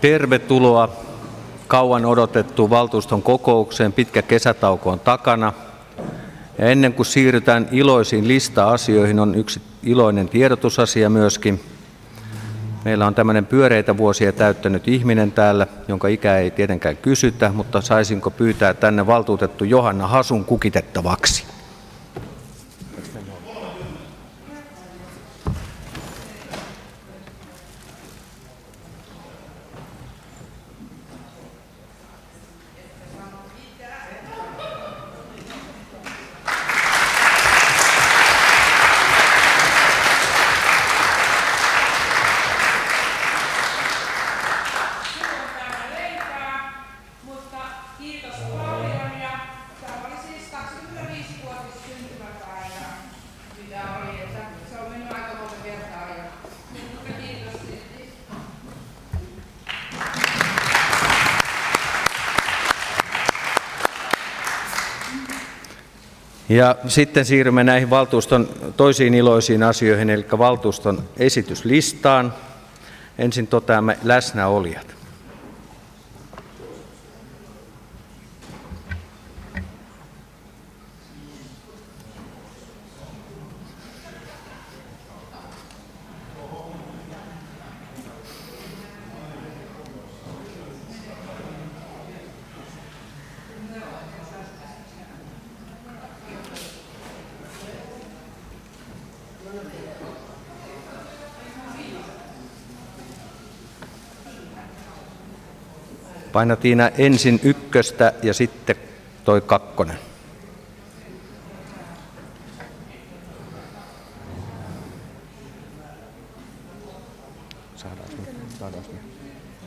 Tervetuloa kauan odotettuun valtuuston kokoukseen. Pitkä kesätauko on takana. Ja ennen kuin siirrytään iloisiin lista-asioihin, on yksi iloinen tiedotusasia myöskin. Meillä on tämmöinen pyöreitä vuosia täyttänyt ihminen täällä, jonka ikää ei tietenkään kysytä, mutta saisinko pyytää tänne valtuutettu Johanna Hasun kukitettavaksi? Ja sitten siirrymme näihin valtuuston toisiin iloisiin asioihin, eli valtuuston esityslistaan. Ensin toteamme läsnäolijat. Paina Tiina ensin ykköstä ja sitten toi kakkonen. Saadaan me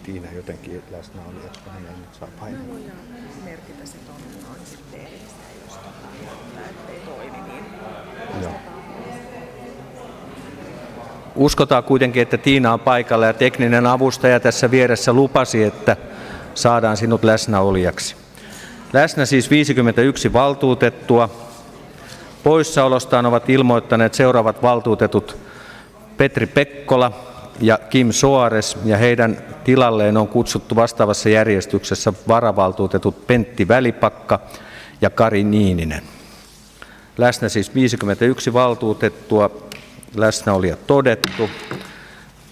Tiina jotenkin läsnä oli, että hän ei nyt saa painaa. Mä voidaan merkitä se tuonne noin sitten edelliseen, jos ei toimi niin. Joo. Uskotaan kuitenkin, että Tiina on paikalla ja tekninen avustaja tässä vieressä lupasi, että saadaan sinut läsnäolijaksi. Läsnä siis 51 valtuutettua. Poissaolostaan ovat ilmoittaneet seuraavat valtuutetut: Petri Pekkola ja Kim Soares, ja heidän tilalleen on kutsuttu vastaavassa järjestyksessä varavaltuutetut Pentti Välipakka ja Kari Niininen. Läsnä siis 51 valtuutettua, läsnäolijat todettu.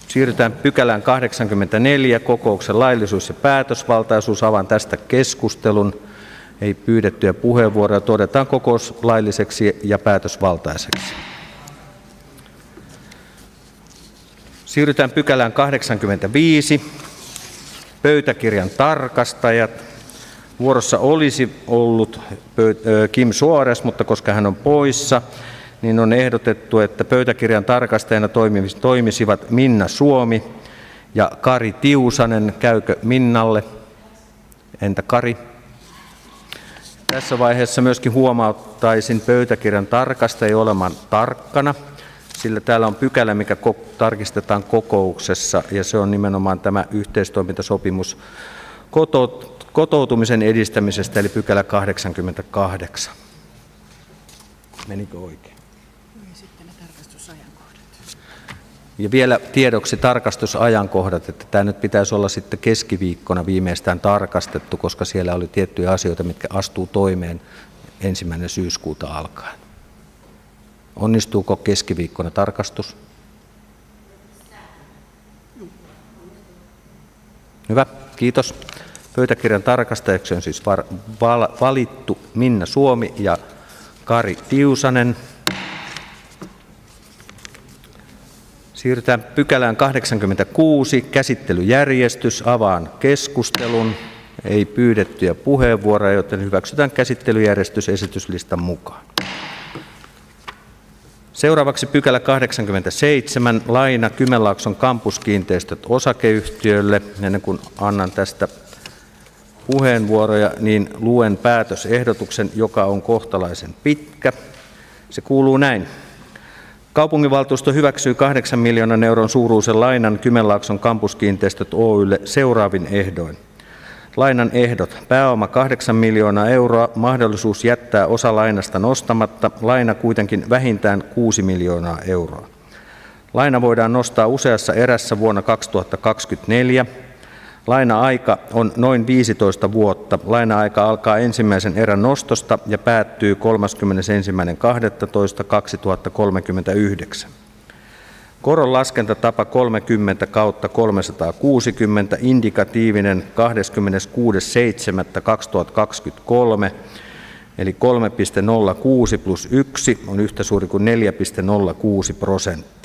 Siirrytään pykälään 84, kokouksen laillisuus ja päätösvaltaisuus. Avaan tästä keskustelun. Ei pyydettyjä puheenvuoroja. Todetaan kokous lailliseksi ja päätösvaltaiseksi. Siirrytään pykälään 85, pöytäkirjan tarkastajat. Vuorossa olisi ollut Kim Soares, mutta koska hän on poissa, niin on ehdotettu, että pöytäkirjan tarkastajana toimisivat Minna Suomi ja Kari Tiusanen. Käykö Minnalle? Entä Kari? Tässä vaiheessa myöskin huomauttaisin pöytäkirjan tarkastajia olemaan tarkkana, sillä täällä on pykälä, mikä tarkistetaan kokouksessa, ja se on nimenomaan tämä yhteistoimintasopimus kotoutumisen edistämisestä, eli pykälä 88. Menikö oikein? Sitten ne tarkastusajankohdat. Ja vielä tiedoksi tarkastusajankohdat, että tämä nyt pitäisi olla sitten keskiviikkona viimeistään tarkastettu, koska siellä oli tiettyjä asioita, mitkä astuu toimeen 1. syyskuuta alkaen. Onnistuuko keskiviikkona tarkastus? Hyvä, kiitos. Pöytäkirjan tarkastajaksi on siis valittu Minna Suomi ja Kari Tiusanen. Siirrytään pykälään 86, käsittelyjärjestys. Avaan keskustelun. Ei pyydettyjä puheenvuoroja, joten hyväksytään käsittelyjärjestys esityslistan mukaan. Seuraavaksi pykälä 87, laina Kymenlaakson kampuskiinteistöt osakeyhtiölle. Ennen kuin annan tästä puheenvuoroja, niin luen päätösehdotuksen, joka on kohtalaisen pitkä. Se kuuluu näin. Kaupunginvaltuusto hyväksyy 8 miljoonan euron suuruisen lainan Kymenlaakson kampuskiinteistöt Oy:lle seuraavin ehdoin. Lainan ehdot: pääoma 8 miljoonaa euroa, mahdollisuus jättää osa lainasta nostamatta, laina kuitenkin vähintään 6 miljoonaa euroa. Laina voidaan nostaa useassa erässä vuonna 2024. Laina-aika on noin 15 vuotta. Laina-aika alkaa ensimmäisen erän nostosta ja päättyy 31.12.2039. Koron laskentatapa 30/360, indikatiivinen 26.7.2023, eli 3,06 plus 1 on yhtä suuri kuin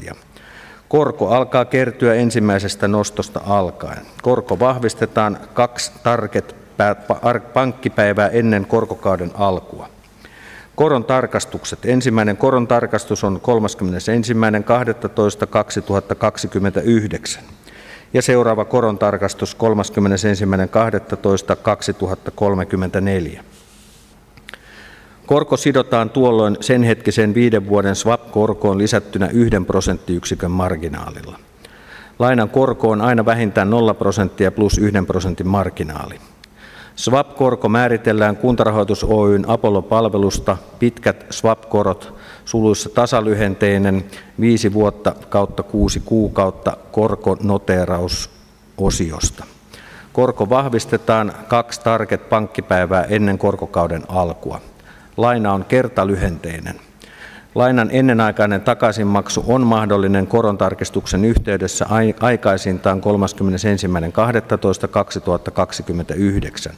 4,06%. Korko alkaa kertyä ensimmäisestä nostosta alkaen. Korko vahvistetaan 2 pankkipäivää ennen korkokauden alkua. Koron tarkastukset. Ensimmäinen koron tarkastus on 31.12.2029 ja seuraava koron tarkastus 31.12.2034. Korko sidotaan tuolloin sen hetkisen 5 vuoden swap-korkoon lisättynä 1 prosenttiyksikön marginaalilla. Lainan korko on aina vähintään 0% plus 1% marginaali. Swap-korko määritellään Kuntarahoitus Oyn Apollo-palvelusta pitkät swap-korot suluissa tasalyhenteinen 5 vuotta kautta 6 kuukautta korkonoteerausosiosta. Korko vahvistetaan 2 pankkipäivää ennen korkokauden alkua. Laina on kertalyhenteinen. Lainan ennenaikainen takaisinmaksu on mahdollinen korontarkistuksen yhteydessä aikaisintaan 31.12.2029.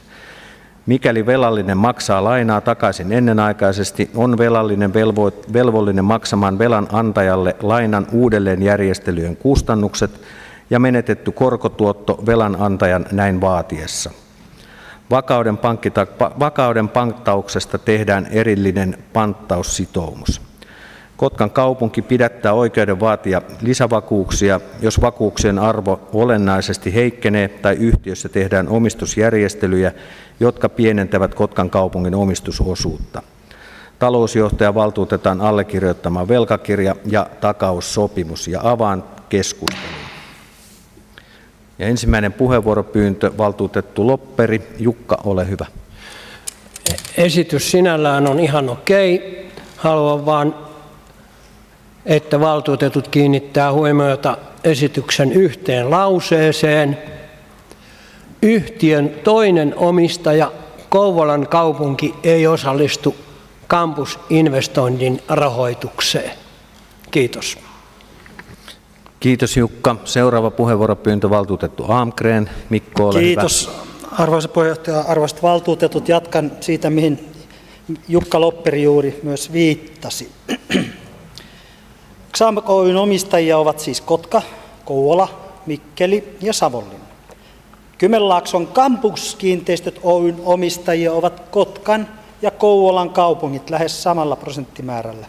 Mikäli velallinen maksaa lainaa takaisin ennenaikaisesti, on velallinen velvollinen maksamaan velan antajalle lainan uudelleenjärjestelyjen kustannukset ja menetetty korkotuotto velan antajan näin vaatiessa. Vakauden panttauksesta tehdään erillinen panttaussitoumus. Kotkan kaupunki pidättää oikeuden vaatia lisävakuuksia, jos vakuuksien arvo olennaisesti heikkenee tai yhtiössä tehdään omistusjärjestelyjä, jotka pienentävät Kotkan kaupungin omistusosuutta. Talousjohtaja valtuutetaan allekirjoittamaan velkakirja ja takaussopimus ja avaan keskustelun. Ja ensimmäinen puheenvuoropyyntö, valtuutettu Lopperi. Jukka, ole hyvä. Esitys sinällään on ihan okei. Haluan vaan, että valtuutetut kiinnittää huomiota esityksen yhteen lauseeseen. Yhtiön toinen omistaja, Kouvolan kaupunki, ei osallistu kampusinvestoinnin rahoitukseen. Kiitos. Kiitos Jukka. Seuraava puheenvuoropyyntö, valtuutettu Almgren. Mikko, ole Kiitos, hyvä. arvoisa puheenjohtaja. Arvoisat valtuutetut, jatkan siitä, mihin Jukka Lopperi juuri myös viittasi. XAMK Oyn omistajia ovat siis Kotka, Kouvola, Mikkeli ja Savonlinna. Kymenlaakson kampuskiinteistöt Oyn omistajia ovat Kotkan ja Kouvolan kaupungit lähes samalla prosenttimäärällä.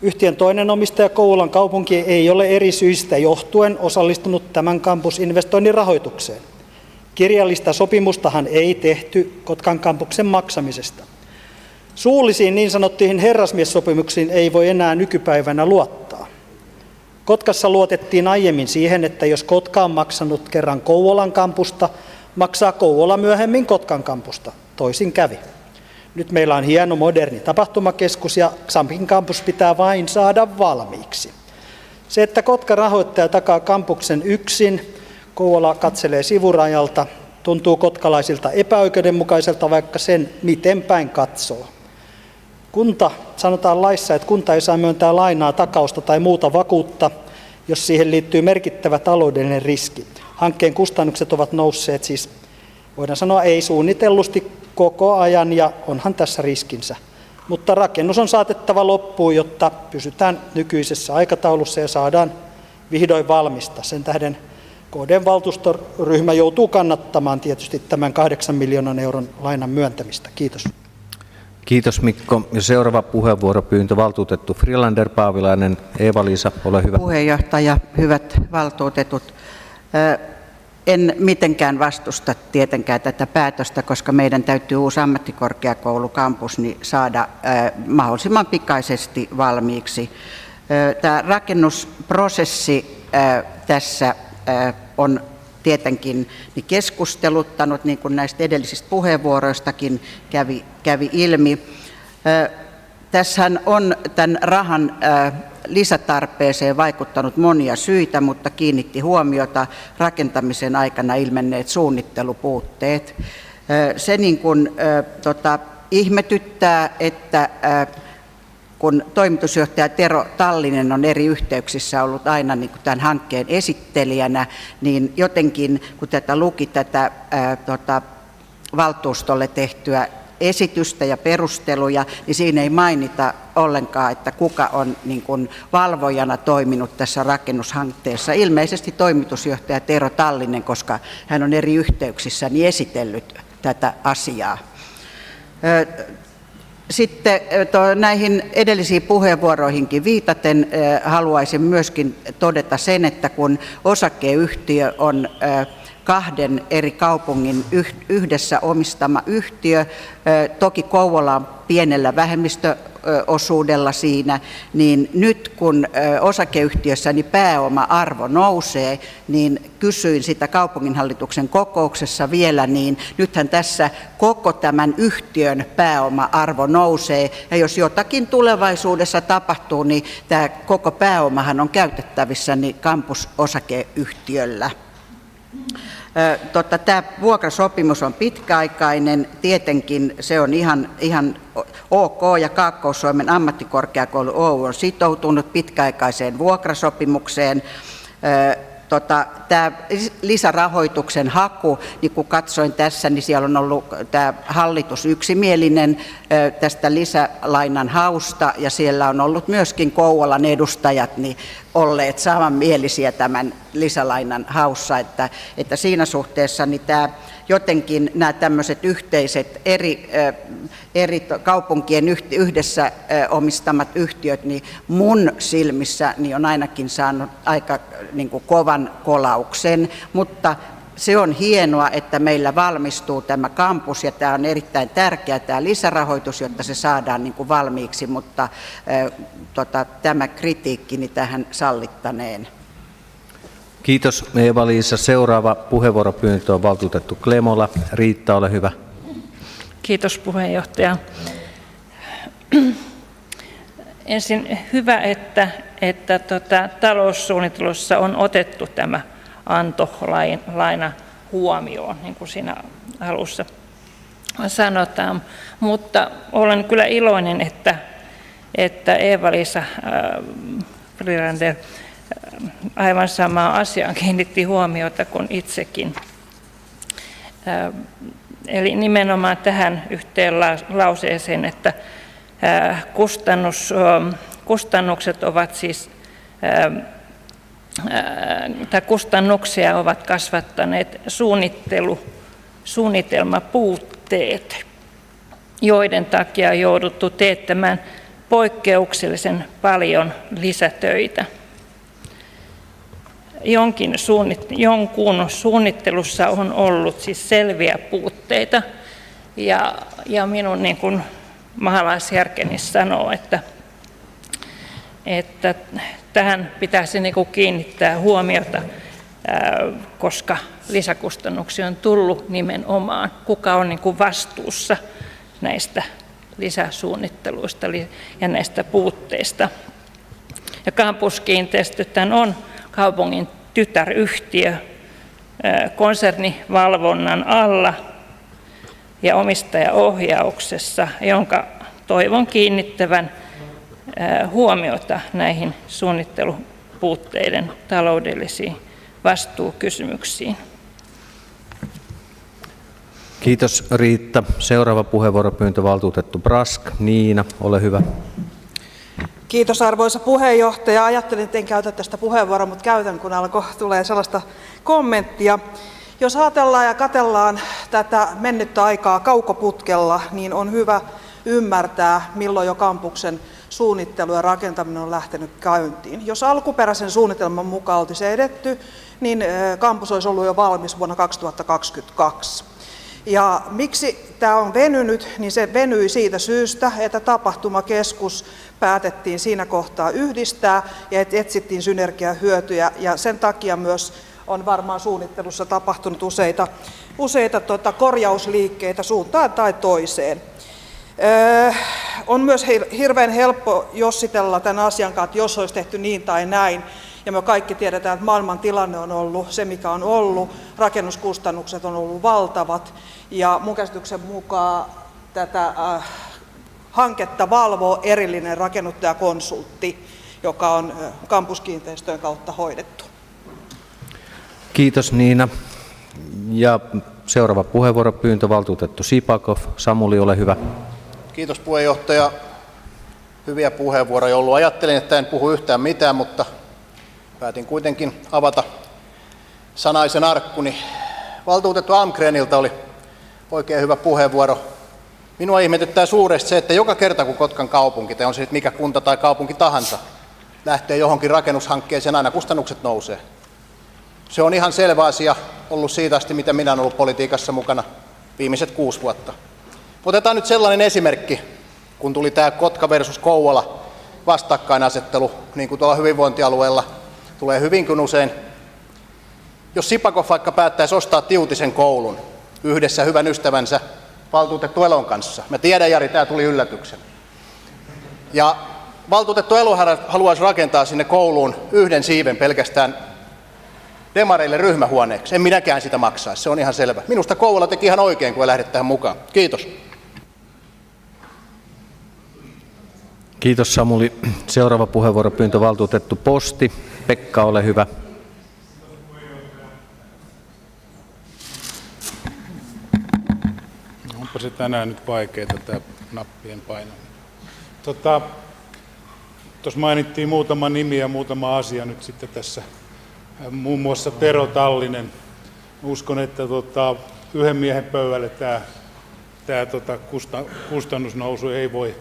Yhtiön toinen omistaja Kouvolan kaupunki ei ole eri syistä johtuen osallistunut tämän kampusinvestoinnin rahoitukseen. Kirjallista sopimustahan ei tehty Kotkan kampuksen maksamisesta. Suullisiin niin sanottuihin herrasmiessopimuksiin ei voi enää nykypäivänä luottaa. Kotkassa luotettiin aiemmin siihen, että jos Kotka on maksanut kerran Kouvolan kampusta, maksaa Kouvola myöhemmin Kotkan kampusta. Toisin kävi. Nyt meillä on hieno moderni tapahtumakeskus ja XAMKin kampus pitää vain saada valmiiksi. Se, että Kotka rahoittaja takaa kampuksen yksin, Kouvola katselee sivurajalta, tuntuu kotkalaisilta epäoikeudenmukaiselta, vaikka sen miten päin katsoo. Sanotaan laissa, että kunta ei saa myöntää lainaa, takausta tai muuta vakuutta, jos siihen liittyy merkittävä taloudellinen riski. Hankkeen kustannukset ovat nousseet siis, voidaan sanoa, ei suunnitellusti koko ajan ja onhan tässä riskinsä. Mutta rakennus on saatettava loppuun, jotta pysytään nykyisessä aikataulussa ja saadaan vihdoin valmista. Sen tähden KD:n valtuustoryhmä joutuu kannattamaan tietysti tämän 8 miljoonan euron lainan myöntämistä. Kiitos. Kiitos Mikko. Ja seuraava puheenvuoropyyntö, valtuutettu Frilander Paavilainen. Eeva-Liisa, ole hyvä. Puheenjohtaja, hyvät valtuutetut. En mitenkään vastusta tietenkään tätä päätöstä, koska meidän täytyy uusi ammattikorkeakoulukampus saada mahdollisimman pikaisesti valmiiksi. Tämä rakennusprosessi tässä on tietenkin keskusteluttanut, niin kuin näistä edellisistä puheenvuoroistakin kävi ilmi. Tässähän on tämän rahan lisätarpeeseen vaikuttanut monia syitä, mutta kiinnitti huomiota rakentamisen aikana ilmenneet suunnittelupuutteet. Se niin kuin, ihmetyttää, että kun toimitusjohtaja Tero Tallinen on eri yhteyksissä ollut aina niin kuin tämän hankkeen esittelijänä, niin jotenkin kun luki tätä valtuustolle tehtyä esitystä ja perusteluja, niin siinä ei mainita ollenkaan, että kuka on niin kuin valvojana toiminut tässä rakennushankkeessa. Ilmeisesti toimitusjohtaja Tero Tallinen, koska hän on eri yhteyksissä niin esitellyt tätä asiaa. Sitten näihin edellisiin puheenvuoroihinkin viitaten haluaisin myöskin todeta sen, että kun osakeyhtiö on kahden eri kaupungin yhdessä omistama yhtiö, toki Kouvola on pienellä vähemmistöosuudella siinä, niin nyt kun osakeyhtiössä niin pääoma-arvo nousee, niin kysyin sitä kaupunginhallituksen kokouksessa vielä, niin nythän tässä koko tämän yhtiön pääoma-arvo nousee, ja jos jotakin tulevaisuudessa tapahtuu, niin tämä koko pääomahan on käytettävissä niin kampusosakeyhtiöllä. Tämä vuokrasopimus on pitkäaikainen, tietenkin se on ihan ok, ja Kaakkois-Suomen ammattikorkeakoulu Oy on sitoutunut pitkäaikaiseen vuokrasopimukseen. Tämä lisärahoituksen haku, niin kun katsoin tässä, niin siellä on ollut tämä hallitus yksimielinen tästä lisälainan hausta, ja siellä on ollut myöskin Kouvolan edustajat niin olleet samanmielisiä tämän lisälainan haussa, että siinä suhteessa niin tämä jotenkin nämä tämmöiset yhteiset eri kaupunkien yhdessä omistamat yhtiöt, niin mun silmissä niin on ainakin saanut aika niin kuin kovan kolauksen, mutta se on hienoa, että meillä valmistuu tämä kampus, ja tämä on erittäin tärkeä tämä lisärahoitus, jotta se saadaan niin kuin valmiiksi, mutta tämä kritiikkini tähän sallittaneen. Kiitos Eeva-Liisa. Seuraava puheenvuoropyyntö on valtuutettu Klemola. Riitta, ole hyvä. Kiitos puheenjohtaja. Ensin hyvä, että taloussuunnittelussa on otettu tämä antolaina huomioon, niin kuin siinä alussa sanotaan. Mutta olen kyllä iloinen, että Eeva-Liisa Frilander aivan samaan asiaan kiinnitti huomiota kuin itsekin. Eli nimenomaan tähän yhteen lauseeseen, että kustannukset ovat siis, tai kustannuksia ovat kasvattaneet suunnitelmapuutteet, joiden takia on jouduttu teettämään poikkeuksellisen paljon lisätöitä. Jonkun suunnittelussa on ollut siis selviä puutteita, ja minun niin kuin maalaisjärkeni sanoo, että tähän pitäisi niin kuin kiinnittää huomiota, koska lisäkustannuksia on tullut nimenomaan, kuka on niin kuin vastuussa näistä lisäsuunnitteluista ja näistä puutteista. Ja kampuskiinteistöt on kaupungin tytäryhtiö konsernivalvonnan alla ja omistajaohjauksessa, jonka toivon kiinnittävän huomiota näihin suunnittelupuutteiden taloudellisiin vastuukysymyksiin. Kiitos Riitta. Seuraava puheenvuoropyyntö valtuutettu Brask. Niina, ole hyvä. Kiitos arvoisa puheenjohtaja. Ajattelin, että en käytä tästä puheenvuoroa, mutta käytän, kun tulee sellaista kommenttia. Jos ajatellaan ja katsellaan tätä mennyttä aikaa kaukoputkella, niin on hyvä ymmärtää, milloin jo kampuksen suunnittelu ja rakentaminen on lähtenyt käyntiin. Jos alkuperäisen suunnitelman mukaan oltaisiin edetty, niin kampus olisi ollut jo valmis vuonna 2022. Ja miksi tämä on venynyt, niin se venyi siitä syystä, että tapahtumakeskus päätettiin siinä kohtaa yhdistää ja etsittiin synergiahyötyjä, ja sen takia myös on varmaan suunnittelussa tapahtunut useita korjausliikkeitä suuntaan tai toiseen. on myös hirveän helppo jossitella tämän asian kanssa, että jos olisi tehty niin tai näin. Ja me kaikki tiedetään, että maailman tilanne on ollut se, mikä on ollut. Rakennuskustannukset on ollut valtavat. Ja mun käsityksen mukaan tätä hanketta valvoo erillinen rakennuttajakonsultti, joka on kampuskiinteistöjen kautta hoidettu. Kiitos Niina. Ja seuraava puheenvuoropyyntö, valtuutettu Šipakov. Samuli, ole hyvä. Kiitos puheenjohtaja. Hyviä puheenvuoroja ollut. Ajattelin, että en puhu yhtään mitään, mutta päätin kuitenkin avata sanaisen arkkuni. Valtuutettu Almgrenilta oli oikein hyvä puheenvuoro. Minua ihmetyttää suuresti se, että joka kerta kun Kotkan kaupunki, tai on se mikä kunta tai kaupunki tahansa, lähtee johonkin rakennushankkeeseen, aina kustannukset nousee. Se on ihan selvä asia ollut siitä asti, mitä minä olen ollut politiikassa mukana viimeiset 6 vuotta. Otetaan nyt sellainen esimerkki, kun tuli tämä Kotka versus Kouvola vastakkainasettelu, niin kuin tuolla hyvinvointialueella tulee hyvinkin usein. Jos Šipakov vaikka päättäisi ostaa Tiutisen koulun yhdessä hyvän ystävänsä valtuutettu Elon kanssa. Mä tiedän, Jari, tämä tuli yllätyksen. Ja valtuutettu Elo haluaisi rakentaa sinne kouluun yhden siiven pelkästään demareille ryhmähuoneeksi. En minäkään sitä maksaisi, se on ihan selvä. Minusta Kouvola teki ihan oikein, kun ei lähde tähän mukaan. Kiitos. Kiitos Samuli. Seuraava puheenvuoropyyntö, valtuutettu Posti. Pekka, ole hyvä. Onpa se tänään nyt vaikeaa tämä nappien painaminen. Tuossa mainittiin muutama nimi ja muutama asia nyt sitten tässä. Muun muassa Tero Tallinen. Uskon, että yhden miehen pöydälle tämä kustannusnousu ei voi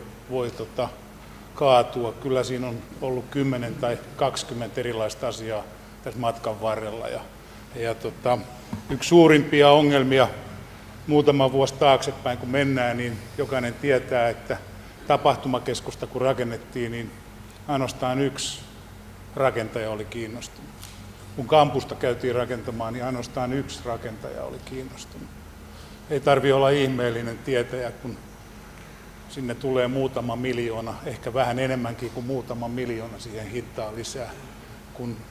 kaatua. Kyllä siinä on ollut 10 tai 20 erilaista asiaa tässä matkan varrella. Yksi suurimpia ongelmia muutama vuosi taaksepäin, kun mennään, niin jokainen tietää, että tapahtumakeskusta kun rakennettiin, niin ainoastaan yksi rakentaja oli kiinnostunut. Kun kampusta käytiin rakentamaan, niin ainoastaan yksi rakentaja oli kiinnostunut. Ei tarvitse olla ihmeellinen tietäjä, kun sinne tulee muutama miljoona, ehkä vähän enemmänkin kuin muutama miljoona siihen hintaan lisää,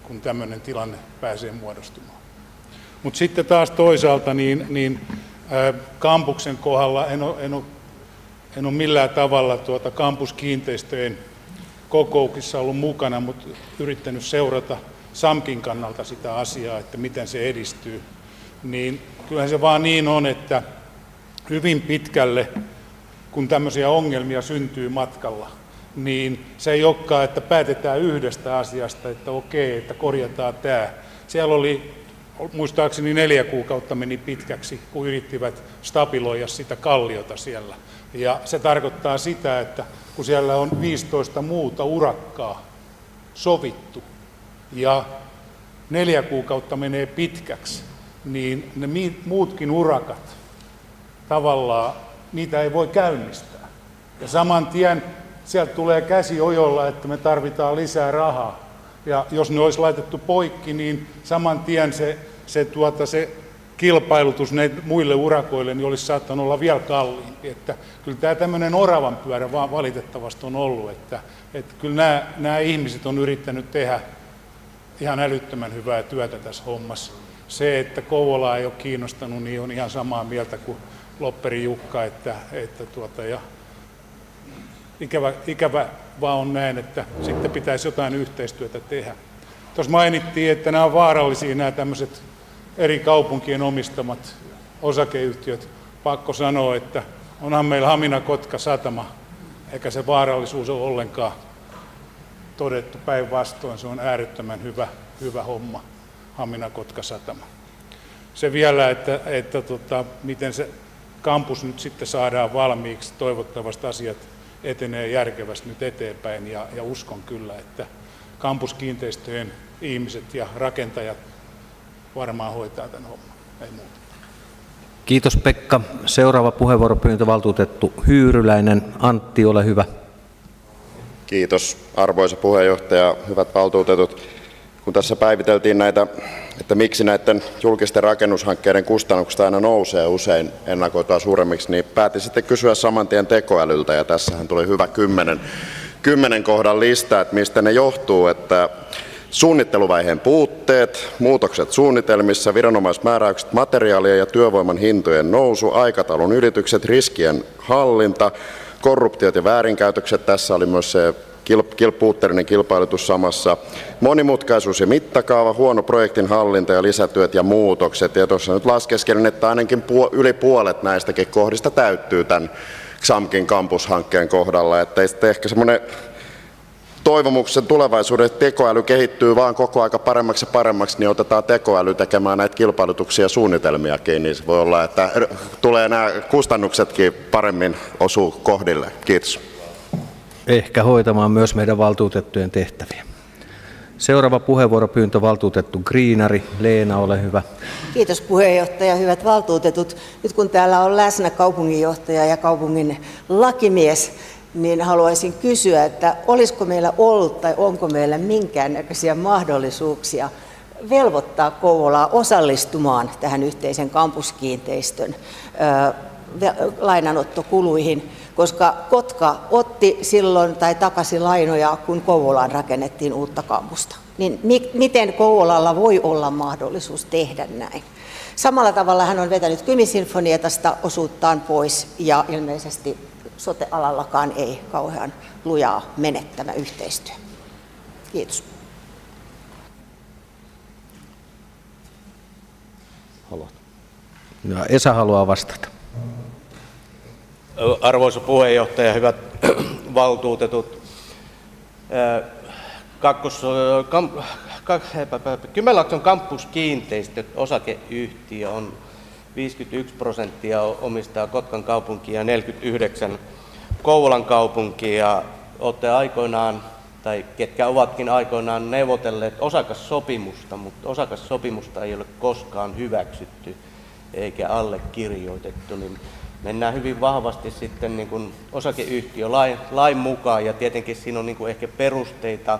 kun tämmöinen tilanne pääsee muodostumaan. Mutta sitten taas toisaalta kampuksen kohdalla en ole millään tavalla kampuskiinteistöjen kokouksissa ollut mukana, mutta yrittänyt seurata SAMKin kannalta sitä asiaa, että miten se edistyy. Niin kyllähän se vaan niin on, että hyvin pitkälle, kun tämmöisiä ongelmia syntyy matkalla, niin se ei olekaan, että päätetään yhdestä asiasta, että okei, että korjataan tämä. Siellä oli, muistaakseni 4 kuukautta meni pitkäksi, kun yrittivät stabiloida sitä kalliota siellä. Ja se tarkoittaa sitä, että kun siellä on 15 muuta urakkaa sovittu ja 4 kuukautta menee pitkäksi, niin ne muutkin urakat tavallaan, niitä ei voi käynnistää. Ja saman tien sieltä tulee käsi ojolla, että me tarvitaan lisää rahaa. Ja jos ne olisi laitettu poikki, niin saman tien se kilpailutus muille urakoille niin olisi saattanut olla vielä kalliimpi. Että kyllä tämä tämmöinen oravan pyörä vaan valitettavasti on ollut, että kyllä nämä ihmiset on yrittänyt tehdä ihan älyttömän hyvää työtä tässä hommassa. Se, että Kouvola ei ole kiinnostanut, niin on ihan samaa mieltä kuin Lopperi Jukka, ja ikävä vaan on näin, että sitten pitäisi jotain yhteistyötä tehdä. Tuossa mainittiin, että nämä on vaarallisia nämä tämmöiset eri kaupunkien omistamat osakeyhtiöt. Pakko sanoa, että onhan meillä Hamina-Kotka-satama, eikä se vaarallisuus ole ollenkaan todettu, päinvastoin. Se on äärettömän hyvä homma, Hamina-Kotka-satama. Se vielä, että miten se kampus nyt sitten saadaan valmiiksi, toivottavasti asiat etenee järkevästi nyt eteenpäin ja uskon kyllä, että kampuskiinteistöjen ihmiset ja rakentajat varmaan hoitaa tämän homman, ei muuta. Kiitos Pekka. Seuraava puheenvuoropyyntö, valtuutettu Hyyryläinen. Antti, ole hyvä. Kiitos arvoisa puheenjohtaja, hyvät valtuutetut. kun tässä päiviteltiin näitä, että miksi näiden julkisten rakennushankkeiden kustannukset aina nousee usein ennakoitua suuremmiksi, niin päätin sitten kysyä saman tien tekoälyltä, ja tässähän tuli hyvä 10 kohdan lista, että mistä ne johtuu, että suunnitteluvaiheen puutteet, muutokset suunnitelmissa, viranomaismääräykset, materiaalien ja työvoiman hintojen nousu, aikataulun ylitykset, riskien hallinta, korruptiot ja väärinkäytökset, tässä oli myös se puutteellinen kilpailutus samassa, monimutkaisuus ja mittakaava, huono projektin hallinta ja lisätyöt ja muutokset. Ja tuossa nyt laskeskelin, että ainakin yli puolet näistäkin kohdista täyttyy tämän XAMKin kampushankkeen kohdalla. Että sitten ehkä semmoinen toivomuksen tulevaisuuden, että tekoäly kehittyy vaan koko aika paremmaksi ja paremmaksi, niin otetaan tekoäly tekemään näitä kilpailutuksia ja suunnitelmiakin, niin se voi olla, että tulee nämä kustannuksetkin paremmin osuu kohdille. Kiitos. Ehkä hoitamaan myös meidän valtuutettujen tehtäviä. Seuraava puheenvuoropyyntö, valtuutettu Greenari. Leena, ole hyvä. Kiitos puheenjohtaja, hyvät valtuutetut. Nyt kun täällä on läsnä kaupunginjohtaja ja kaupungin lakimies, niin haluaisin kysyä, että olisiko meillä ollut tai onko meillä minkäännäköisiä mahdollisuuksia velvoittaa Kouvolaa osallistumaan tähän yhteisen kampuskiinteistön lainanottokuluihin, koska Kotka otti silloin tai takaisin lainoja, kun Kouvolaan rakennettiin uutta kampusta. Niin miten Kouvolalla voi olla mahdollisuus tehdä näin? Samalla tavalla hän on vetänyt Kymi-sinfonietasta osuuttaan pois ja ilmeisesti sote-alallakaan ei kauhean lujaa mene tämä yhteistyö. Kiitos. Ja Esa haluaa vastata. Arvoisa puheenjohtaja, hyvät valtuutetut. Kymenlaakson kampuskiinteistöt osakeyhtiö on 51% omistaa Kotkan kaupunki ja 49% Kouvolan kaupunki. Ja olette aikoinaan, tai ketkä ovatkin aikoinaan neuvotelleet osakassopimusta, mutta osakassopimusta ei ole koskaan hyväksytty eikä allekirjoitettu, niin mennään hyvin vahvasti sitten niin kuin osakeyhtiölain mukaan, ja tietenkin siinä on niin kuin ehkä perusteita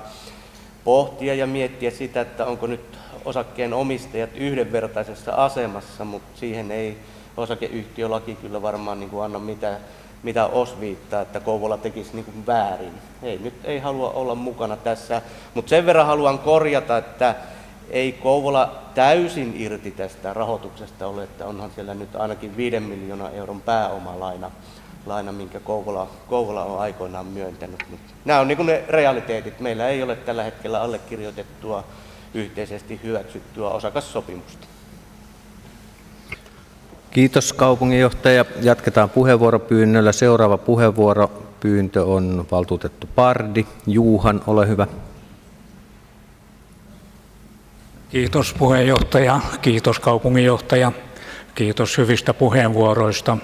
pohtia ja miettiä sitä, että onko nyt osakkeen omistajat yhdenvertaisessa asemassa, mutta siihen ei osakeyhtiölaki kyllä varmaan niin kuin anna mitään osviittaa, että Kouvola tekisi niin kuin väärin. Ei halua olla mukana tässä, mutta sen verran haluan korjata, että ei Kouvola täysin irti tästä rahoituksesta ole, että onhan siellä nyt ainakin 5 miljoonan euron pääomalaina, minkä Kouvola on aikoinaan myöntänyt. Nämä on niin kuin ne realiteetit. Meillä ei ole tällä hetkellä allekirjoitettua yhteisesti hyväksyttyä osakassopimusta. Kiitos kaupunginjohtaja. Jatketaan puheenvuoropyynnöllä. Seuraava puheenvuoropyyntö on valtuutettu Pardi. Juuhan, ole hyvä. Kiitos puheenjohtaja, kiitos kaupunginjohtaja, kiitos hyvistä puheenvuoroista.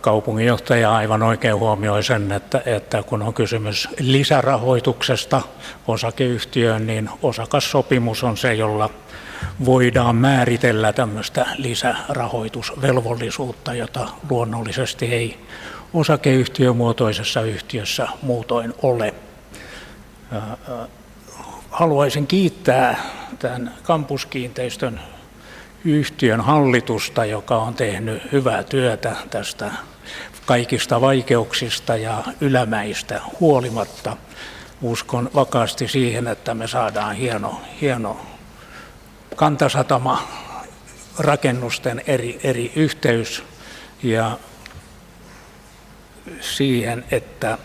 Kaupunginjohtaja aivan oikein huomioi sen, että kun on kysymys lisärahoituksesta osakeyhtiöön, niin osakassopimus on se, jolla voidaan määritellä tämmöistä lisärahoitusvelvollisuutta, jota luonnollisesti ei osakeyhtiömuotoisessa yhtiössä muutoin ole. Haluaisin kiittää tämän kampuskiinteistön yhtiön hallitusta, joka on tehnyt hyvää työtä tästä kaikista vaikeuksista ja ylämäistä huolimatta. Uskon vakaasti siihen, että me saadaan hieno kantasatama rakennusten eri yhteys ja siihen, että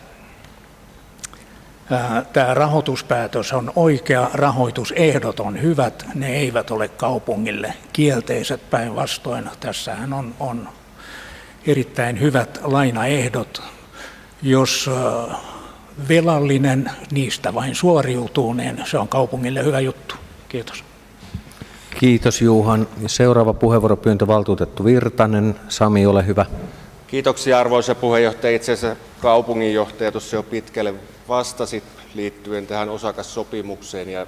tämä rahoituspäätös on oikea, rahoitusehdot on hyvät, ne eivät ole kaupungille kielteiset, päinvastoin. Tässähän on erittäin hyvät lainaehdot. Jos velallinen niistä vain suoriutuu, niin se on kaupungille hyvä juttu. Kiitos. Kiitos Juuhan. Seuraava puheenvuoropyyntö valtuutettu Virtanen. Sami, ole hyvä. Kiitoksia arvoisa puheenjohtaja. Itse asiassa kaupunginjohtaja tuossa jo pitkälle vastasi liittyen tähän osakassopimukseen. Ja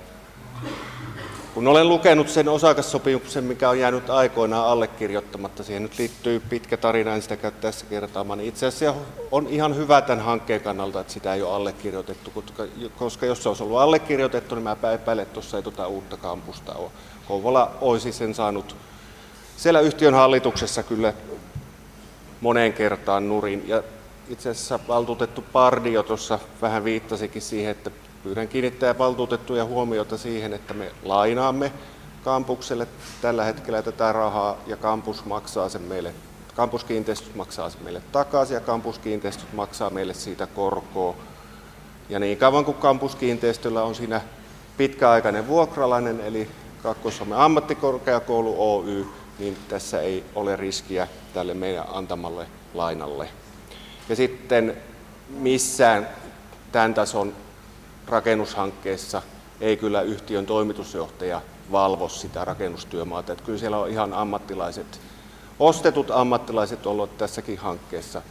kun olen lukenut sen osakassopimuksen, mikä on jäänyt aikoinaan allekirjoittamatta, siihen nyt liittyy pitkä tarina, en sitä käy tässä kertaamaan, niin itse asiassa on ihan hyvä tämän hankkeen kannalta, että sitä ei ole allekirjoitettu, koska jos se olisi ollut allekirjoitettu, niin mä epäilen, että tuossa ei uutta kampusta ole. Kouvola olisi sen saanut siellä yhtiön hallituksessa kyllä moneen kertaan nurin. Ja itse asiassa valtuutettu Pardio tuossa vähän viittasikin siihen, että pyydän kiinnittää valtuutettuja huomiota siihen, että me lainaamme kampukselle tällä hetkellä tätä rahaa ja kampuskiinteistöt maksaa sen meille takaisin ja kampuskiinteistöt maksaa meille siitä korkoa. Ja niin kauan kuin kampuskiinteistöllä on siinä pitkäaikainen vuokralainen eli Kaakkois-Suomen ammattikorkeakoulu Oy, niin tässä ei ole riskiä tälle meidän antamalle lainalle. Ja sitten missään tämän tason rakennushankkeessa ei kyllä yhtiön toimitusjohtaja valvo sitä rakennustyömaata. Että kyllä siellä on ihan ostetut ammattilaiset ollut tässäkin hankkeessa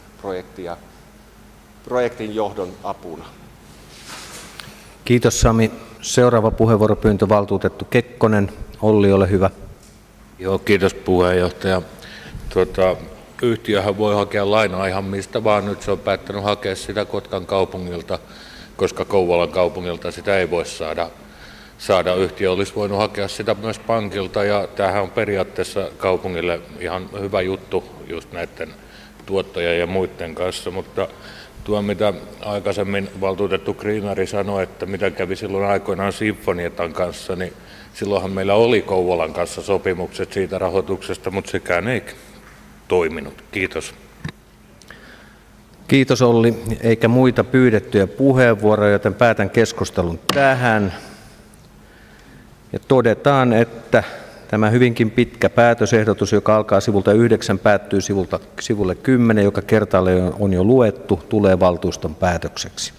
projektin johdon apuna. Kiitos Sami. Seuraava puheenvuoropyyntö valtuutettu Kekkonen. Olli, ole hyvä. Joo, kiitos puheenjohtaja. Yhtiöhän voi hakea lainaa ihan mistä vaan. Nyt se on päättänyt hakea sitä Kotkan kaupungilta, koska Kouvolan kaupungilta sitä ei voi saada. Yhtiö olisi voinut hakea sitä myös pankilta ja tämähän on periaatteessa kaupungille ihan hyvä juttu just näiden tuottajien ja muiden kanssa, mutta tuo mitä aikaisemmin valtuutettu Kriinari sanoi, että mitä kävi silloin aikoinaan Sinfonietan kanssa, niin silloinhan meillä oli Kouvolan kanssa sopimukset siitä rahoituksesta, mutta sekään ei toiminut. Kiitos. Kiitos Olli, eikä muita pyydettyjä puheenvuoroja, joten päätän keskustelun tähän. Ja todetaan, että tämä hyvinkin pitkä päätösehdotus, joka alkaa sivulta 9, päättyy sivulle 10, joka kertaalleen on jo luettu, tulee valtuuston päätökseksi.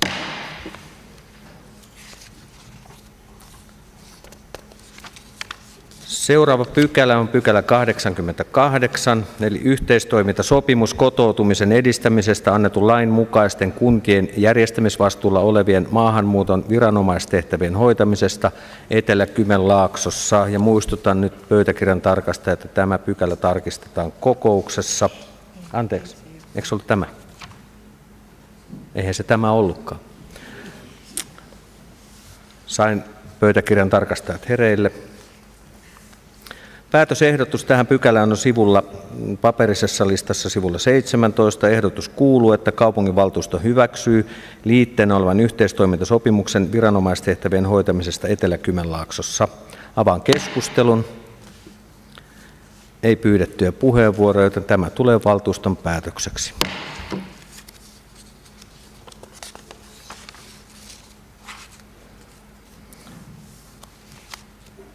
Seuraava pykälä on pykälä 88, eli yhteistoimintasopimus kotoutumisen edistämisestä annetun lain mukaisten kuntien järjestämisvastuulla olevien maahanmuuton viranomaistehtävien hoitamisesta Etelä-Kymenlaaksossa. Ja muistutan nyt pöytäkirjan tarkastajaa, että tämä pykälä tarkistetaan kokouksessa. Anteeksi, eikö se ollut tämä? Eihän se tämä ollutkaan. Sain pöytäkirjan tarkastajat hereille. Päätösehdotus tähän pykälään on sivulla paperisessa listassa sivulla 17. Ehdotus kuuluu, että kaupunginvaltuusto hyväksyy liitteenä olevan yhteistoimintasopimuksen viranomaistehtävien hoitamisesta Etelä-Kymenlaaksossa. Avaan keskustelun. Ei pyydettyjä puheenvuoroja, joten tämä tulee valtuuston päätökseksi.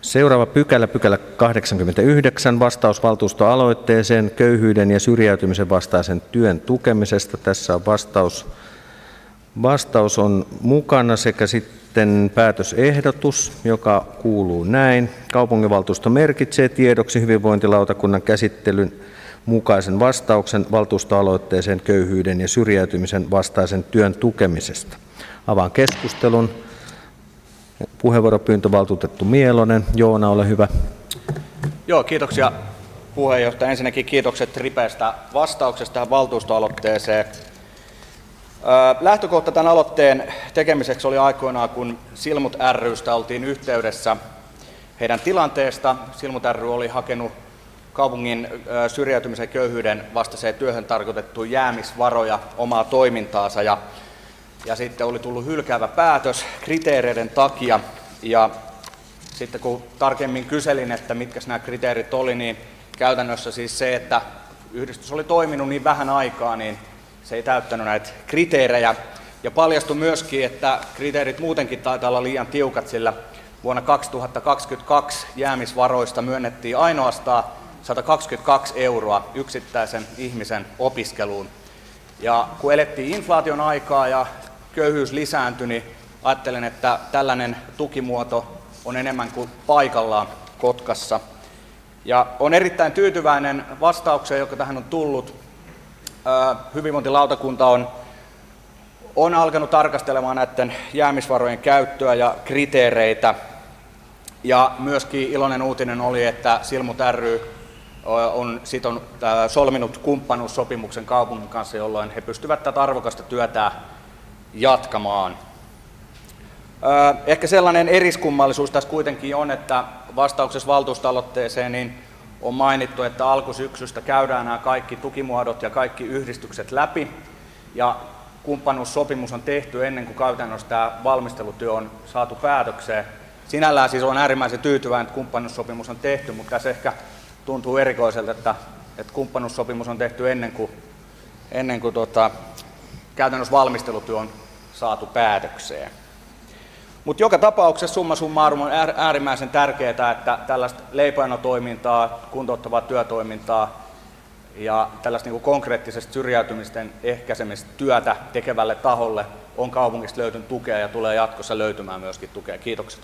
Seuraava pykälä 89, vastaus valtuustoaloitteeseen köyhyyden ja syrjäytymisen vastaisen työn tukemisesta. Tässä on vastaus on mukana sekä sitten päätösehdotus, joka kuuluu näin. Kaupunginvaltuusto merkitsee tiedoksi hyvinvointilautakunnan käsittelyn mukaisen vastauksen valtuustoaloitteeseen köyhyyden ja syrjäytymisen vastaisen työn tukemisesta. Avaan keskustelun. Puheenvuoropyyntö valtuutettu Mielonen. Joona, ole hyvä. Joo, kiitoksia puheenjohtaja. Ensinnäkin kiitokset ripeästä vastauksesta tähän valtuustoaloitteeseen. Lähtökohta tämän aloitteen tekemiseksi oli aikoinaan, kun Silmut ry:stä oltiin yhteydessä heidän tilanteesta. Silmut ry oli hakenut kaupungin syrjäytymisen ja köyhyyden vastaiseen työhön tarkoitettu jäämisvaroja omaa toimintaansa ja sitten oli tullut hylkäävä päätös kriteereiden takia. Ja sitten kun tarkemmin kyselin, että mitkä nämä kriteerit oli, niin käytännössä siis se, että yhdistys oli toiminut niin vähän aikaa, niin se ei täyttänyt näitä kriteerejä. Ja paljastui myöskin, että kriteerit muutenkin taitaa olla liian tiukat, sillä vuonna 2022 jäämisvaroista myönnettiin ainoastaan 122 € yksittäisen ihmisen opiskeluun. Ja kun elettiin inflaation aikaa ja köyhyys lisääntyi, niin ajattelen, että tällainen tukimuoto on enemmän kuin paikallaan Kotkassa. Ja olen erittäin tyytyväinen vastaukseen, joka tähän on tullut. Hyvinvointilautakunta on alkanut tarkastelemaan näiden jäämisvarojen käyttöä ja kriteereitä. Ja myöskin iloinen uutinen oli, että Silmut ry on solminut kumppanuussopimuksen kaupungin kanssa, jolloin he pystyvät tätä arvokasta työtä jatkamaan. Ehkä sellainen eriskummallisuus tässä kuitenkin on, että vastauksessa valtuustoaloitteeseen niin on mainittu, että alkusyksystä käydään nämä kaikki tukimuodot ja kaikki yhdistykset läpi, ja kumppanuussopimus on tehty ennen kuin käytännössä tämä valmistelutyö on saatu päätökseen. Sinällään siis on äärimmäisen tyytyväinen, että kumppanuussopimus on tehty, mutta tässä ehkä tuntuu erikoiselta, että kumppanuussopimus on tehty ennen kuin käytännössä valmistelutyö on saatu päätökseen. Mutta joka tapauksessa summa summarum on äärimmäisen tärkeää, että tällaista leipäjonotoimintaa, kuntouttavaa työtoimintaa ja tällaista niin konkreettisesti syrjäytymisten ehkäisemistä työtä tekevälle taholle on kaupungista löytynyt tukea ja tulee jatkossa löytymään myöskin tukea. Kiitokset.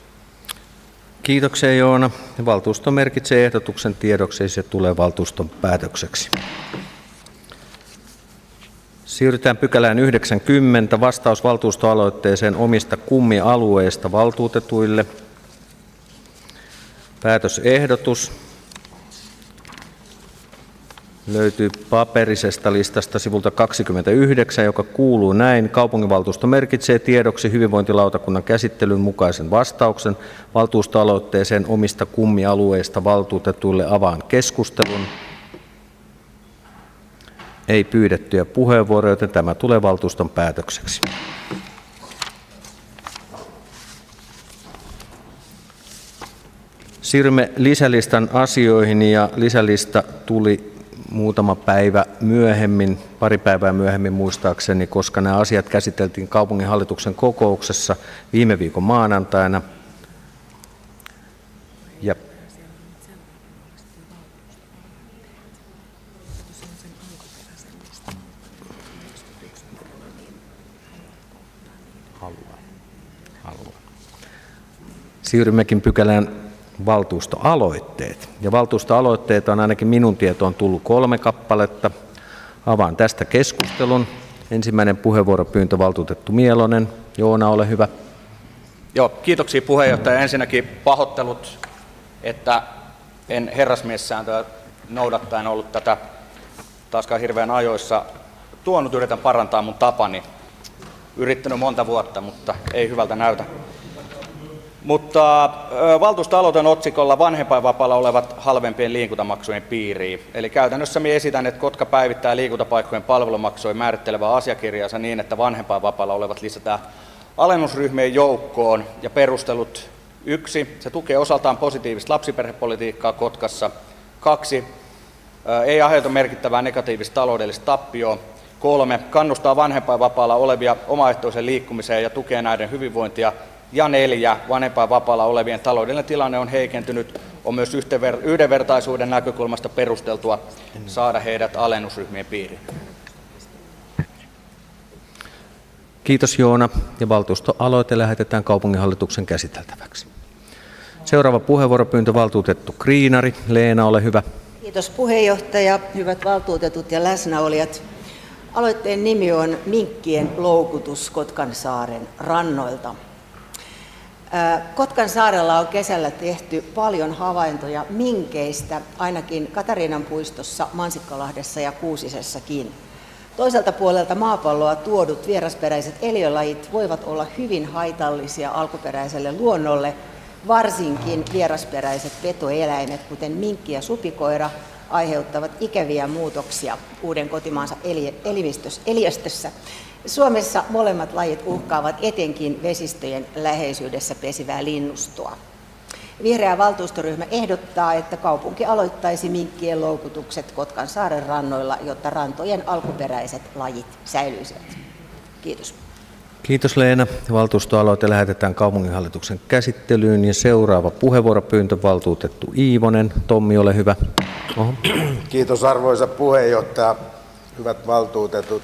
Kiitoksia Joona. Valtuusto merkitsee ehdotuksen tiedoksi ja se tulee valtuuston päätökseksi. Siirrytään pykälään 90. Vastaus valtuustoaloitteeseen omista kummialueista valtuutetuille. Päätösehdotus löytyy paperisesta listasta sivulta 29, joka kuuluu näin. Kaupunginvaltuusto merkitsee tiedoksi hyvinvointilautakunnan käsittelyn mukaisen vastauksen valtuustoaloitteeseen omista kummialueista valtuutetuille. Avaan keskustelun. Ei pyydettyjä puheenvuoroja, joten tämä tulee valtuuston päätökseksi. Siirrymme lisälistan asioihin ja lisälista tuli muutama päivä myöhemmin, pari päivää myöhemmin muistaakseni, koska nämä asiat käsiteltiin kaupunginhallituksen kokouksessa viime viikon maanantaina. Ja siirrymmekin pykälään valtuustoaloitteet. Ja valtuustoaloitteita on ainakin minun tietoon tullut 3 kappaletta. Avaan tästä keskustelun. Ensimmäinen puheenvuoropyyntö valtuutettu Mielonen. Joona, ole hyvä. Joo, kiitoksia puheenjohtaja. Ensinnäkin pahoittelut, että en herrasmiessääntöä noudattaen ollut tätä taaskaan hirveän ajoissa tuonut. Yritän parantaa mun tapani. Yrittänyt monta vuotta, mutta ei hyvältä näytä. Mutta valtuustoaloite on otsikolla vanhempainvapaalla olevat halvempien liikuntamaksujen piiriin. Eli käytännössä minä esitän, että Kotka päivittää liikuntapaikkojen palvelumaksujen määrittelevää asiakirjansa niin, että vanhempainvapaalla olevat lisätään alennusryhmien joukkoon. Ja perustelut: 1. Se tukee osaltaan positiivista lapsiperhepolitiikkaa Kotkassa. 2. Ei aiheuta merkittävää negatiivista taloudellista tappioa. 3. Kannustaa vanhempainvapaalla olevia omaehtoiseen liikkumiseen ja tukee näiden hyvinvointia. Ja 4. Vanhempainvapaalla olevien taloudellinen tilanne on heikentynyt. On myös yhdenvertaisuuden näkökulmasta perusteltua saada heidät alennusryhmien piiriin. Kiitos Joona. Ja valtuustoaloite lähetetään kaupunginhallituksen käsiteltäväksi. Seuraava puheenvuoropyyntö valtuutettu Kriinari. Leena, ole hyvä. Kiitos puheenjohtaja, hyvät valtuutetut ja läsnäolijat. Aloitteen nimi on Minkkien loukutus Kotkansaaren rannoilta. Kotkansaarella on kesällä tehty paljon havaintoja minkeistä, ainakin Katariinan puistossa, Mansikkalahdessa ja Kuusisessakin. Toiselta puolelta maapalloa tuodut vierasperäiset eliölajit voivat olla hyvin haitallisia alkuperäiselle luonnolle, varsinkin vierasperäiset petoeläimet, kuten minkki ja supikoira, aiheuttavat ikäviä muutoksia uuden kotimaansa eliöstössä. Suomessa molemmat lajit uhkaavat etenkin vesistöjen läheisyydessä pesivää linnustoa. Vihreä valtuustoryhmä ehdottaa, että kaupunki aloittaisi minkkien loukutukset Kotkansaaren rannoilla, jotta rantojen alkuperäiset lajit säilyisivät. Kiitos. Kiitos Leena. Valtuustoaloite lähetetään kaupunginhallituksen käsittelyyn ja seuraava puheenvuoropyyntö valtuutettu Iivonen. Tommi, ole hyvä. Oho. Kiitos arvoisa puheenjohtaja. Hyvät valtuutetut.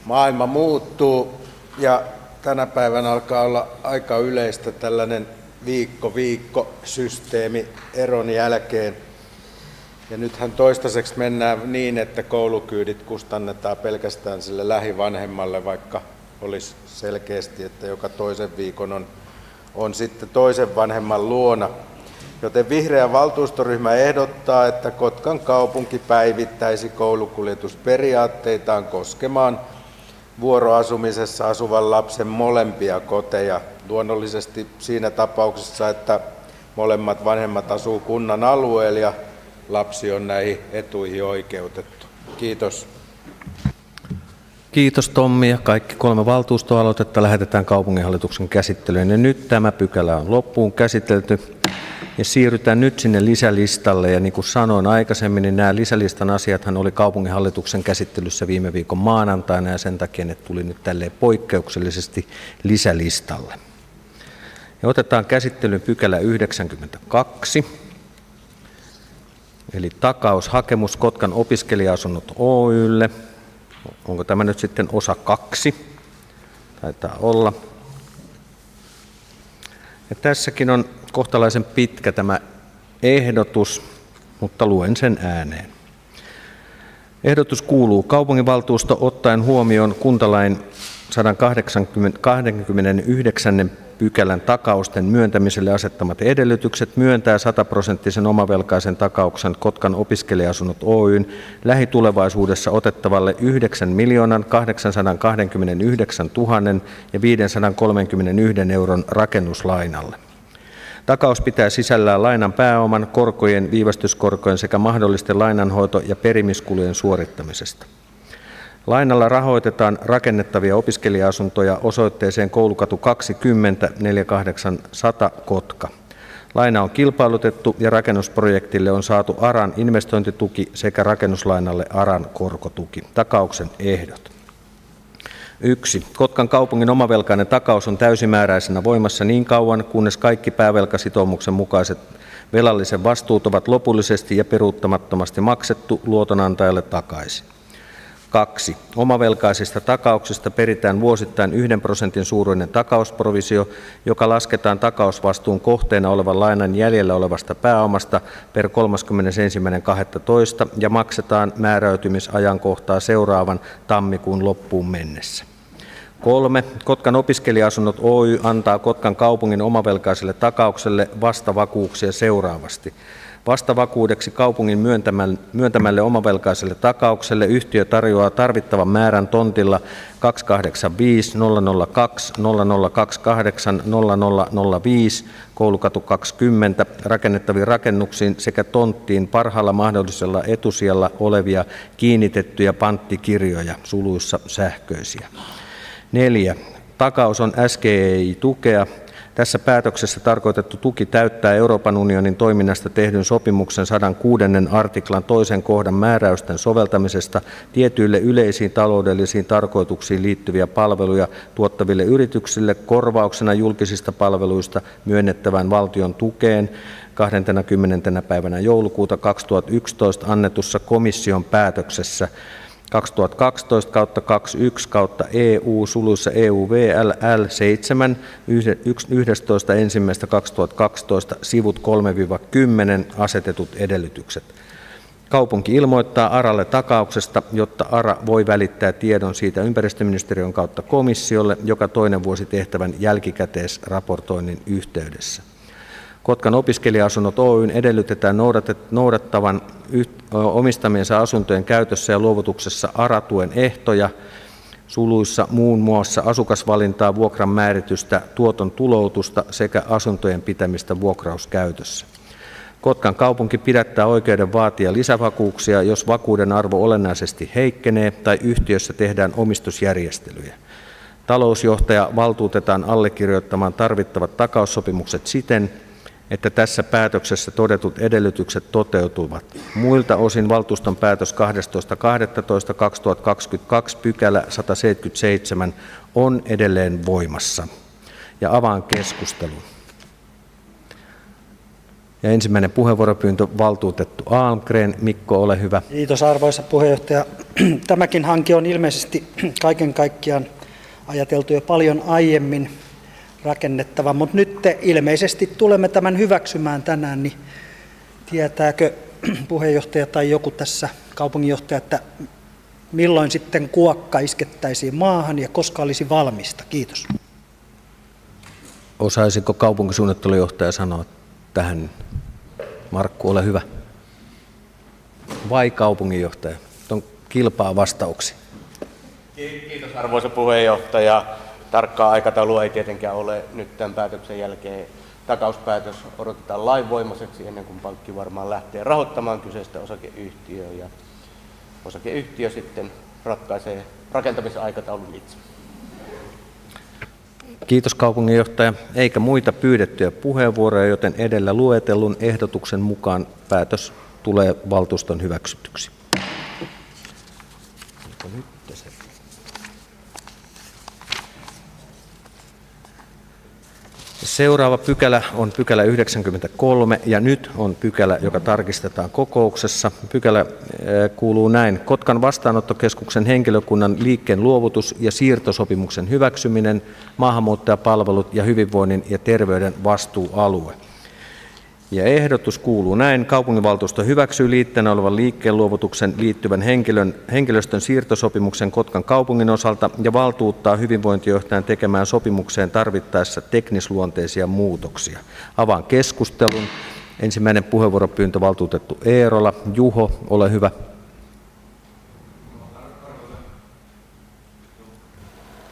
Maailma muuttuu ja tänä päivänä alkaa olla aika yleistä tällainen viikko-systeemi eron jälkeen. Ja nythän toistaiseksi mennään niin, että koulukyydit kustannetaan pelkästään sille lähivanhemmalle, vaikka olisi selkeästi, että joka toisen viikon on on sitten toisen vanhemman luona. Joten vihreä valtuustoryhmä ehdottaa, että Kotkan kaupunki päivittäisi koulukuljetusperiaatteitaan koskemaan vuoroasumisessa asuvan lapsen molempia koteja. Luonnollisesti siinä tapauksessa, että molemmat vanhemmat asuu kunnan alueella ja lapsi on näihin etuihin oikeutettu. Kiitos. Kiitos Tommi, ja kaikki 3 valtuustoaloitetta lähetetään kaupunginhallituksen käsittelyyn. Ja nyt tämä pykälä on loppuun käsitelty ja siirrytään nyt sinne lisälistalle. Ja niin kuin sanoin aikaisemmin, niin nämä lisälistan asiathan oli kaupunginhallituksen käsittelyssä viime viikon maanantaina ja sen takia ne tuli nyt tälleen poikkeuksellisesti lisälistalle. Ja otetaan käsittelyyn pykälä 92. Eli takaushakemus Kotkan opiskelija-asunnot Oy:lle. Onko tämä nyt sitten osa 2? Taitaa olla. Ja tässäkin on kohtalaisen pitkä tämä ehdotus, mutta luen sen ääneen. Ehdotus kuuluu: kaupunginvaltuusto ottaen huomioon kuntalain 129. pykälän takausten myöntämiselle asettamat edellytykset myöntää 100% omavelkaisen takauksen Kotkan opiskelija-asunnot Oyn lähitulevaisuudessa otettavalle 9 829 531 euron rakennuslainalle. Takaus pitää sisällään lainan pääoman, korkojen, viivästyskorkojen sekä mahdollisten lainanhoito- ja perimiskulujen suorittamisesta. Lainalla rahoitetaan rakennettavia opiskelija-asuntoja osoitteeseen Koulukatu 20 4800 Kotka. Laina on kilpailutettu ja rakennusprojektille on saatu ARAn investointituki sekä rakennuslainalle ARAn korkotuki. Takauksen ehdot. 1. Kotkan kaupungin omavelkainen takaus on täysimääräisenä voimassa niin kauan, kunnes kaikki päävelkasitoumuksen mukaiset velallisen vastuut ovat lopullisesti ja peruuttamattomasti maksettu luotonantajalle takaisin. 2. Omavelkaisista takauksista peritään vuosittain 1% suuruinen takausprovisio, joka lasketaan takausvastuun kohteena olevan lainan jäljellä olevasta pääomasta per 31.12. ja maksetaan määräytymisajankohtaa seuraavan tammikuun loppuun mennessä. 3. Kotkan opiskelija-asunnot Oy antaa Kotkan kaupungin omavelkaiselle takaukselle vastavakuuksia seuraavasti. Vastavakuudeksi kaupungin myöntämälle omavelkaiselle takaukselle yhtiö tarjoaa tarvittavan määrän tontilla 285 002 0028 0005 Koulukatu 20 rakennettaviin rakennuksiin sekä tonttiin parhaalla mahdollisella etusijalla olevia kiinnitettyjä panttikirjoja suluissa sähköisiä. 4. Takaus on SGEI-tukea. Tässä päätöksessä tarkoitettu tuki täyttää Euroopan unionin toiminnasta tehdyn sopimuksen 106. artiklan 2. kohdan määräysten soveltamisesta tietyille yleisiin taloudellisiin tarkoituksiin liittyviä palveluja tuottaville yrityksille korvauksena julkisista palveluista myönnettävään valtion tukeen 20. päivänä joulukuuta 2011 annetussa komission päätöksessä 2012/21/EU suluissa EUVLL 7 11.1.2012 sivut 3-10 asetetut edellytykset. Kaupunki ilmoittaa ARAlle takauksesta, jotta ARA voi välittää tiedon siitä ympäristöministeriön kautta komissiolle joka toinen vuosi tehtävän jälkikäteisraportoinnin yhteydessä. Kotkan opiskelija-asunnot Oyn edellytetään noudattavan omistamiensa asuntojen käytössä ja luovutuksessa ARA-tuen ehtoja, suluissa muun muassa asukasvalintaa, vuokran määritystä, tuoton tuloutusta sekä asuntojen pitämistä vuokrauskäytössä. Kotkan kaupunki pidättää oikeuden vaatia lisävakuuksia, jos vakuuden arvo olennaisesti heikkenee tai yhtiössä tehdään omistusjärjestelyjä. Talousjohtaja valtuutetaan allekirjoittamaan tarvittavat takaussopimukset siten, että tässä päätöksessä todetut edellytykset toteutuvat. Muilta osin valtuuston päätös 12.12.2022 pykälä 177 on edelleen voimassa. Ja avaan keskustelun. Ja ensimmäinen puheenvuoropyyntö valtuutettu Almgren. Mikko, ole hyvä. Kiitos arvoisa puheenjohtaja. Tämäkin hanke on ilmeisesti kaiken kaikkiaan ajateltu jo paljon aiemmin rakennettava, mutta nyt ilmeisesti tulemme tämän hyväksymään tänään, niin tietääkö puheenjohtaja tai joku tässä kaupunginjohtaja, että milloin sitten kuokka iskettäisiin maahan ja koska olisi valmista? Kiitos. Osaisiko kaupunkisuunnittelujohtaja sanoa tähän? Markku, ole hyvä. Vai kaupunginjohtaja? On kilpaa vastauksia. Kiitos arvoisa puheenjohtaja. Tarkkaa aikataulua ei tietenkään ole nyt tämän päätöksen jälkeen. Takauspäätös odotetaan lainvoimaiseksi ennen kuin pankki varmaan lähtee rahoittamaan kyseistä osakeyhtiöä. Ja osakeyhtiö sitten ratkaisee rakentamisaikataulun itse. Kiitos kaupunginjohtaja. Eikä muita pyydettyjä puheenvuoroja, joten edellä luetellun ehdotuksen mukaan päätös tulee valtuuston hyväksytyksi. Seuraava pykälä on pykälä 93 ja nyt on pykälä, joka tarkistetaan kokouksessa. Pykälä kuuluu näin. Kotkan vastaanottokeskuksen henkilökunnan liikkeen luovutus ja siirtosopimuksen hyväksyminen, maahanmuuttajapalvelut ja hyvinvoinnin ja terveyden vastuualue. Ja ehdotus kuuluu näin. Kaupunginvaltuusto hyväksyy liitteenä olevan liikkeen luovutuksen liittyvän henkilöstön siirtosopimuksen Kotkan kaupungin osalta ja valtuuttaa hyvinvointijohtajan tekemään sopimukseen tarvittaessa teknisluonteisia muutoksia. Avaan keskustelun. Ensimmäinen puheenvuoropyyntö valtuutettu Eerola. Juho, ole hyvä.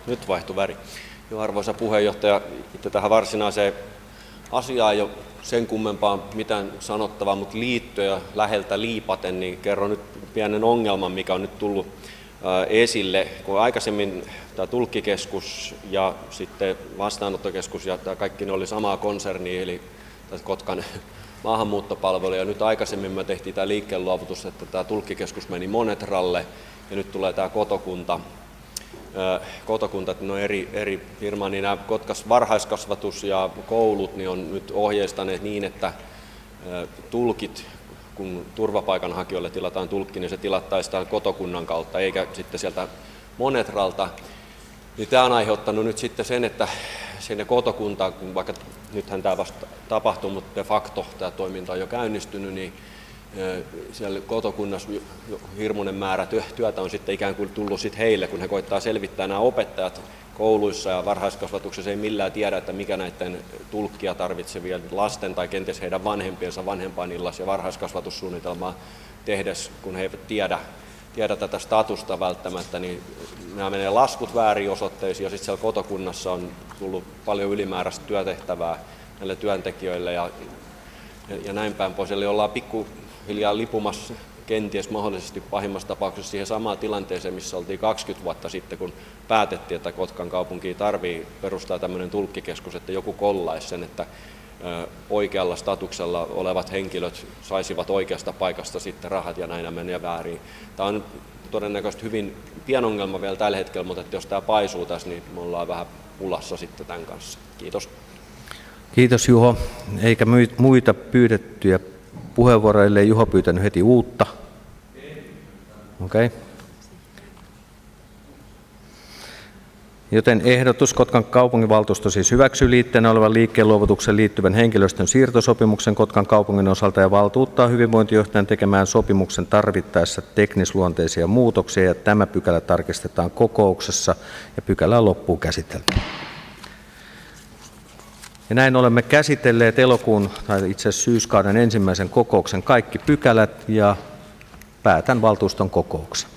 Nyt vaihtui väri. Joo, arvoisa puheenjohtaja, itse tähän varsinaiseen asiaan ei ole sen kummempaa mitään sanottavaa, mutta liittoja läheltä liipaten, niin kerron nyt pienen ongelman, mikä on nyt tullut esille. Kun aikaisemmin tämä tulkkikeskus ja sitten vastaanottokeskus ja tämä kaikki ne oli samaa konsernia, eli Kotkan maahanmuuttopalvelu, ja nyt aikaisemmin me tehtiin tämä liikkeenluovutus, että tämä tulkkikeskus meni Monetralle ja nyt tulee tämä kotokunta, että ne on eri firmaa, niin nämä Kotkas varhaiskasvatus ja koulut niin on nyt ohjeistaneet niin, että tulkit, kun turvapaikanhakijoille tilataan tulkki, niin se tilattaisiin tämän kotokunnan kautta eikä sitten sieltä Monetralta. Niin tämä on aiheuttanut nyt sitten sen, että sinne kotokuntaan, vaikka nythän tämä vasta tapahtuu, mutta de facto tämä toiminta on jo käynnistynyt, niin siellä kotokunnassa hirmuinen määrä työtä on sitten ikään kuin tullut sitten heille, kun he koittaa selvittää nämä opettajat kouluissa ja varhaiskasvatuksessa ei millään tiedä, että mikä näiden tulkkia tarvitsevien lasten tai kenties heidän vanhempiensa vanhempainillas- ja varhaiskasvatussuunnitelmaa tehdessä, kun he eivät tiedä tätä statusta välttämättä, niin nämä menee laskut väärin osoitteisiin ja sitten siellä kotokunnassa on tullut paljon ylimääräistä työtehtävää näille työntekijöille ja näin päin pois. Eli ollaan pikkuhiljaa lipumassa kenties mahdollisesti pahimmassa tapauksessa siihen samaan tilanteeseen, missä oltiin 20 vuotta sitten, kun päätettiin, että Kotkan kaupunkiin tarvii perustaa tämmöinen tulkkikeskus, että joku kollaisi sen, että oikealla statuksella olevat henkilöt saisivat oikeasta paikasta sitten rahat ja näin menee väärin. Tämä on todennäköisesti hyvin pieni ongelma vielä tällä hetkellä, mutta jos tämä paisuu tässä, niin me ollaan vähän pulassa sitten tämän kanssa. Kiitos. Kiitos Juho. Eikä muita pyydettyjä puheenvuoroja, ellei Juho pyytänyt heti uutta. Okei. Joten ehdotus Kotkan kaupunginvaltuusto siis hyväksyy liitteenä olevan liikkeen luovutuksen liittyvän henkilöstön siirtosopimuksen Kotkan kaupungin osalta ja valtuuttaa hyvinvointijohtajan tekemään sopimuksen tarvittaessa teknisluonteisia muutoksia ja tämä pykälä tarkistetaan kokouksessa ja pykälä on loppuun käsitelty. Ja näin olemme käsitelleet elokuun tai itse asiassa syyskauden ensimmäisen kokouksen kaikki pykälät ja päätän valtuuston kokouksen.